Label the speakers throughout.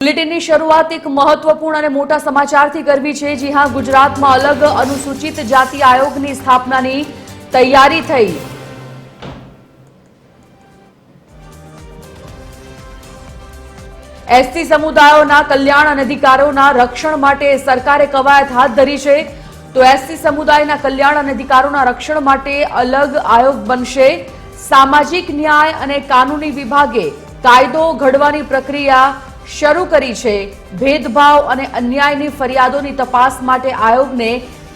Speaker 1: બુલેટિનની શરૂઆત એક મહત્વપૂર્ણ અને મોટા સમાચારથી કરવી છે। જી હાં, ગુજરાતમાં અલગ અનુસૂચિત જાતિ આયોગની સ્થાપનાની તૈયારી થઈ। એસટી સમુદાયોના કલ્યાણ અને અધિકારોના રક્ષણ માટે સરકારે કવાયત હાથ ધરી છે। તો એસટી સમુદાયના કલ્યાણ અને અધિકારોના રક્ષણ માટે અલગ આયોગ બનશે। સામાજિક ન્યાય અને કાનૂની વિભાગે કાયદો ઘડવાની પ્રક્રિયા શરૂ કરી છે। भेदभाव અને અન્યાયની ફરિયાદોની તપાસ માટે આયોગને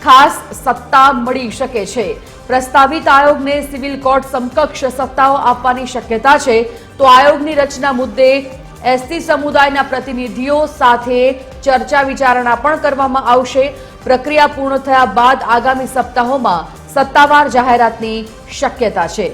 Speaker 1: ખાસ સત્તા મળી શકે છે। પ્રસ્તાવિત આયોગને સિવિલ કોર્ટ સમકક્ષ સત્તાઓ આપવાની શક્યતા છે। તો આયોગની રચના મુદ્દે એસટી સમુદાયના પ્રતિનિધિઓ સાથે ચર્ચા વિચારણા પણ કરવામાં આવશે। પ્રક્રિયા પૂર્ણ થયા બાદ આગામી સપ્તાહોમાં સત્તાવાર જાહેરાતની શક્યતા છે।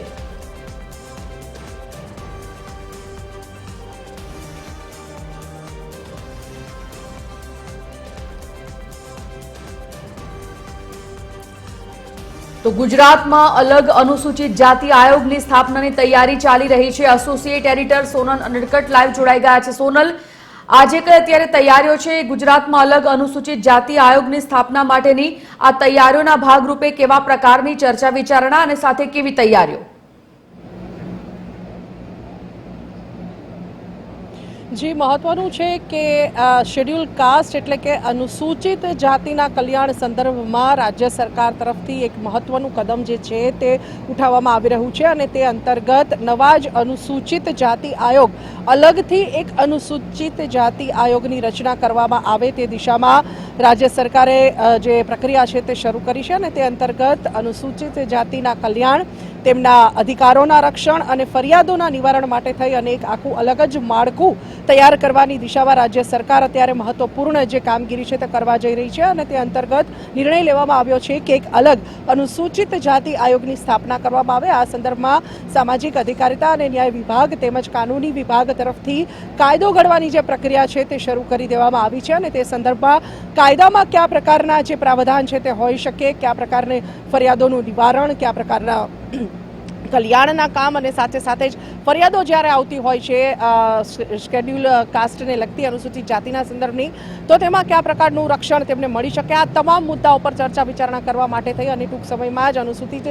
Speaker 1: તો ગુજરાતમાં અલગ અનુસૂચિત જાતિ આયોગની સ્થાપનાની તૈયારી ચાલી રહી છે। Associate editor Sonal Anadkat live જોડાઈ ગયા છે। સોનલ, આજે કઈ અત્યારે તૈયારીઓ છે ગુજરાતમાં અલગ અનુસૂચિત જાતિ આયોગની સ્થાપના માટેની? આ તૈયારીઓના ભાગરૂપે કેવા પ્રકારની ચર્ચા વિચારણા અને સાથે કેવી તૈયારીઓ?
Speaker 2: जी महत्वનું છે કે શેડ્યુલ કાસ્ટ એટલે કે અનુસૂચિત જાતિના કલ્યાણ સંદર્ભમાં રાજ્ય સરકાર તરફથી એક મહત્વનું કદમ જે છે તે ઉઠાવવામાં આવી રહ્યું છે અને તે અંતર્ગત નવા જ અનુસૂચિત જાતિ આયોગ અલગથી એક અનુસૂચિત જાતિ આયોગની રચના કરવામાં આવે તે દિશામાં રાજ્ય સરકારે જે પ્રક્રિયા છે તે શરૂ કરી છે અને તે અંતર્ગત અનુસૂચિત જાતિના કલ્યાણ, તેમના અધિકારોના રક્ષણ અને ફરિયાદોના નિવારણ માટે થઈ અને એક આખું અલગ જ માળખું તૈયાર કરવાની દિશામાં રાજ્ય સરકાર અત્યારે મહત્વપૂર્ણ જે કામગીરી છે તે કરવા જઈ રહી છે અને તે અંતર્ગત નિર્ણય લેવામાં આવ્યો છે કે એક અલગ અનુસૂચિત જાતિ આયોગની સ્થાપના કરવામાં આવે। આ સંદર્ભમાં સામાજિક અધિકારિતા અને ન્યાય વિભાગ તેમજ કાનૂની વિભાગ તરફથી કાયદો ઘડવાની જે પ્રક્રિયા છે તે શરૂ કરી દેવામાં આવી છે અને તે સંદર્ભમાં કાયદામાં કયા પ્રકારના જે પ્રાવધાન છે તે હોઈ શકે, કયા પ્રકારની ફરિયાદોનું નિવારણ, કયા પ્રકારના કલ્યાણના કામ અને સાથે સાથે જ ફરિયાદો જ્યારે આવતી હોય છે શેડ્યુલ કાસ્ટને લગતી અનુસૂચિત જાતિના સંદર્ભની, તો તેમાં કયા પ્રકારનું રક્ષણ તેમને મળી શકે, આ તમામ મુદ્દાઓ પર ચર્ચા વિચારણા કરવા માટે થઈ અને ટૂંક સમયમાં જ અનુસૂચિત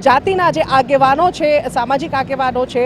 Speaker 2: જાતિના જે આગેવાનો છે, સામાજિક આગેવાનો છે,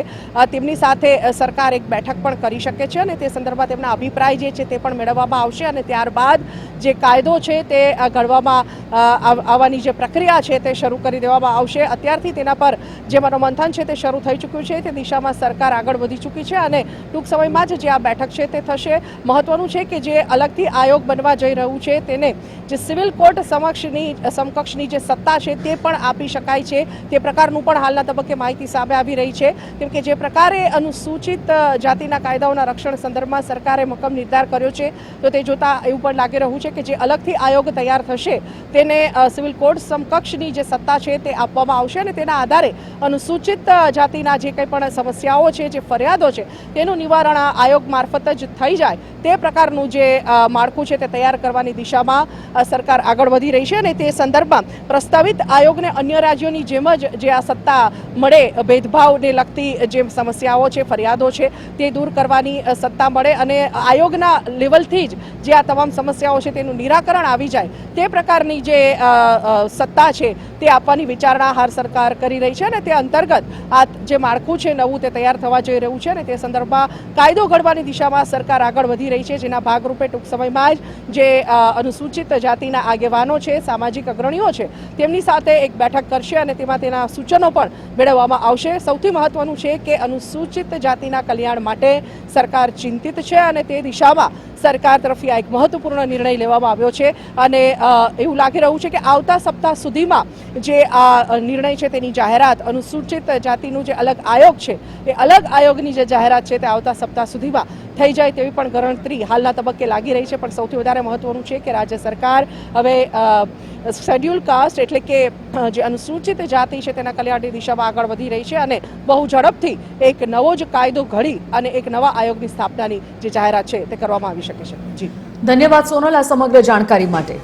Speaker 2: તેમની સાથે સરકાર એક બેઠક પણ કરી શકે છે અને તે સંદર્ભમાં તેમના અભિપ્રાય જે છે તે પણ મેળવવામાં આવશે અને ત્યારબાદ જે કાયદો છે તે ઘડવામાં આવવાની જે પ્રક્રિયા છે તે શરૂ કરી દેવામાં આવશે। અત્યારથી તેના પર જે મંથન છે તે શરૂ થઈ ચૂક્યું છે, તે દિશામાં સરકાર આગળ વધી ચૂકી છે અને ટૂંક સમયમાં જ જે આ બેઠક છે તે થશે। મહત્વનું છે કે જે અલગથી આયોગ બનવા જઈ રહ્યું છે તેને જે સિવિલ કોર્ટ સમકક્ષની જે સત્તા છે તે પણ આપી શકાય છે, તે પ્રકારનું પણ હાલના તબક્કે માહિતી સામે આવી રહી છે। કેમ કે જે પ્રકારે અનુસૂચિત જાતિના કાયદાઓના રક્ષણ સંદર્ભમાં સરકારે મક્કમ નિર્ધાર કર્યો છે, તો તે જોતા એવું પણ લાગી રહ્યું છે કે જે અલગથી આયોગ તૈયાર થશે તેને સિવિલ કોર્ટ સમકક્ષની જે સત્તા છે તે આપવામાં આવશે અને તેના આધારે અનુસૂચિત જાતિના જે કંઈ પણ સમસ્યાઓ છે, જે ફરિયાદો છે, તેનું નિવારણ આયોગ મારફત જ થઈ જાય તે પ્રકારનું જે માળખું છે તે તૈયાર કરવાની દિશામાં સરકાર આગળ વધી રહી છે અને તે સંદર્ભમાં પ્રસ્તાવિત આયોગને અન્ય રાજ્યોની જેમ જ જે આ સત્તા મળે, ભેદભાવને લગતી જે સમસ્યાઓ છે, ફરિયાદો છે, તે દૂર કરવાની સત્તા મળે અને આયોગના લેવલથી જ જે આ તમામ સમસ્યાઓ છે તેનું નિરાકરણ આવી જાય તે પ્રકારની જે સત્તા છે તે આપવાની વિચારણા હાલ સરકાર કરી રહી છે અને તે અંતર્ગત આ જે માળખું છે નવું તે તૈયાર થવા જઈ રહ્યું છે અને તે સંદર્ભમાં કાયદો ઘડવાની દિશામાં સરકાર આગળ વધી રહી છે, જેના ભાગરૂપે ટૂંક સમયમાં જ જે અનુસૂચિત જાતિના આગેવાનો છે, સામાજિક અગ્રણીઓ છે, તેમની સાથે એક બેઠક કરશે અને તેમાં તેના સૂચનો પણ મેળવવામાં આવશે। સૌથી મહત્વનું છે કે અનુસૂચિત જાતિના કલ્યાણ માટે સરકાર ચિંતિત છે અને તે દિશામાં સરકાર તરફથી આ એક મહત્વપૂર્ણ નિર્ણય લેવામાં આવ્યો છે અને એવું લાગી રહ્યું છે કે આવતા સપ્તાહ સુધીમાં જે આ નિર્ણય છે તેની જાહેરાત, અનુસૂચિત જાતિનું જે અલગ આયોગ છે એ અલગ આયોગની જે જાહેરાત છે તે આવતા સપ્તાહ સુધીમાં થઈ જાય તેવી પણ ગણતરી હાલના તબક્કે લાગી રહી છે। પણ સૌથી વધારે મહત્વનું છે કે રાજ્ય સરકાર હવે શેડ્યુલ કાસ્ટ એટલે કે જે અનુસૂચિત જાતિ છે તેના કલ્યાણની દિશામાં આગળ વધી રહી છે અને બહુ ઝડપથી એક નવો જ કાયદો ઘડી અને એક નવા આયોગની સ્થાપનાની જે જાહેરાત છે તે કરવામાં આવી શકે છે। જી
Speaker 1: ધન્યવાદ સોનલ, આ સમગ્ર જાણકારી માટે।